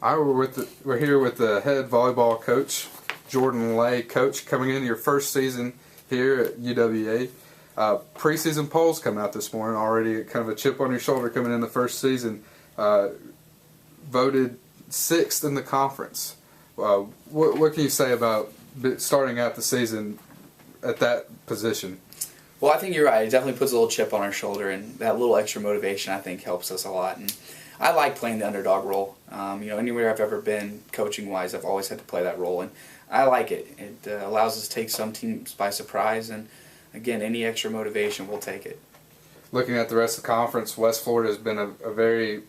We're here with the head volleyball coach, Jordan Lay. Coach, coming into your first season here at UWA. Preseason polls come out this morning already. Kind of a chip on your shoulder coming in the first season. Voted 6th in the conference. What can you say about starting out the season at that position? Well, I think you're right. It definitely puts a little chip on our shoulder, and that little extra motivation, I think, helps us a lot. And I like playing the underdog role. Anywhere I've ever been, coaching-wise, I've always had to play that role, and I like it. It allows us to take some teams by surprise, and again, any extra motivation, we'll take it. Looking at the rest of the conference, West Florida has been a very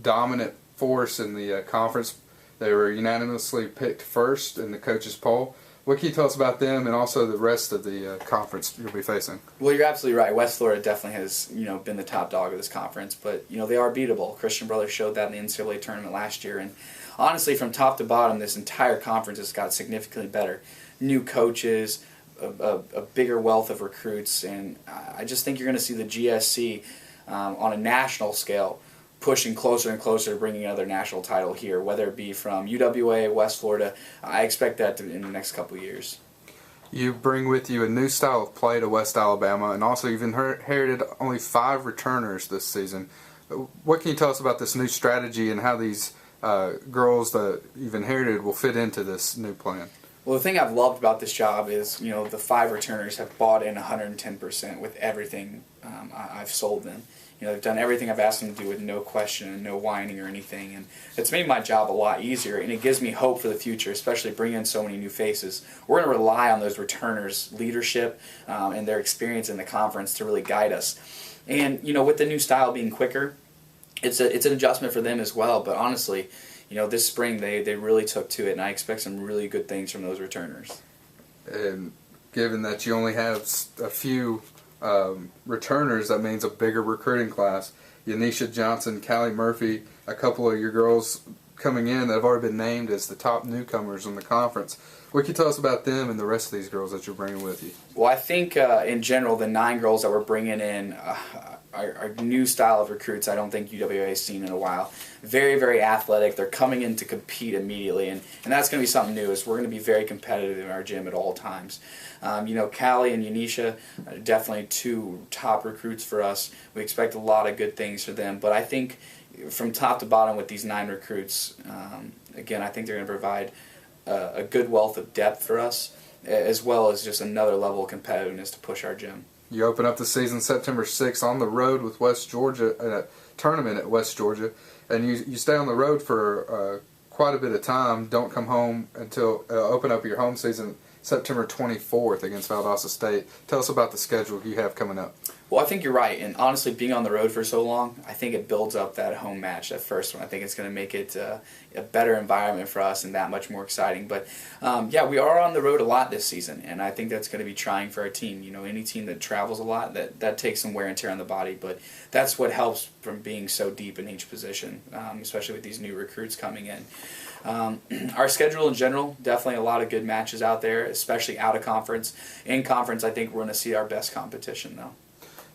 dominant force in the conference. They were unanimously picked first in the coaches' poll. What can you tell us about them and also the rest of the conference you'll be facing? Well, you're absolutely right. West Florida definitely has been the top dog of this conference, but they are beatable. Christian Brothers showed that in the NCAA tournament last year, and honestly, from top to bottom, this entire conference has got significantly better. New coaches, a bigger wealth of recruits, and I just think you're going to see the GSC on a national scale pushing closer and closer to bringing another national title here, whether it be from UWA, West Florida. I expect that in the next couple of years. You bring with you a new style of play to West Alabama, and also you've inherited only 5 returners this season. What can you tell us about this new strategy and how these girls that you've inherited will fit into this new plan? Well, the thing I've loved about this job is, the 5 returners have bought in 110% with everything I've sold them. They've done everything I've asked them to do with no question and no whining or anything, and it's made my job a lot easier, and it gives me hope for the future, especially bringing in so many new faces. We're going to rely on those returners' leadership and their experience in the conference to really guide us. And, with the new style being quicker, it's an adjustment for them as well, but honestly, this spring they really took to it, and I expect some really good things from those returners. And given that you only have a few returners, that means a bigger recruiting class. Yanisha Johnson, Callie Murphy, a couple of your girls coming in that have already been named as the top newcomers in the conference. What can you tell us about them and the rest of these girls that you're bringing with you? Well, I think in general the 9 girls that we're bringing in are new style of recruits I don't think UWA has seen in a while. Very, very athletic. They're coming in to compete immediately, and that's going to be something new. Is we're going to be very competitive in our gym at all times. Callie and Yanisha are definitely 2 top recruits for us. We expect a lot of good things for them, but I think from top to bottom with these 9 recruits, again, I think they're going to provide a good wealth of depth for us, as well as just another level of competitiveness to push our gym. You open up the season September 6th on the road with West Georgia, at a tournament at West Georgia, and you stay on the road for quite a bit of time. Don't come home until open up your home season September 24th against Valdosta State. Tell us about the schedule you have coming up. Well, I think you're right, and honestly, being on the road for so long, I think it builds up that home match, that first one. I think it's going to make it a better environment for us and that much more exciting. But, we are on the road a lot this season, and I think that's going to be trying for our team. Any team that travels a lot, that takes some wear and tear on the body, but that's what helps from being so deep in each position, especially with these new recruits coming in. Our schedule in general, definitely a lot of good matches out there, especially out of conference. In conference, I think we're going to see our best competition, though.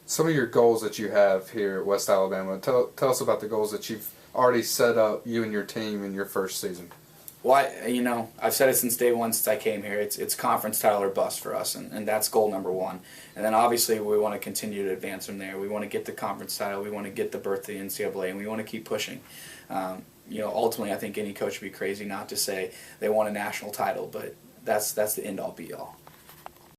Some of your goals that you have here at West Alabama, tell us about the goals that you've already set up, you and your team, in your first season. Well, I've said it since day one since I came here. It's conference title or bust for us, and that's goal number 1. And then obviously we want to continue to advance from there. We want to get the conference title, we want to get the berth to the NCAA, and we want to keep pushing. Ultimately, I think any coach would be crazy not to say they want a national title, but that's the end-all, be-all.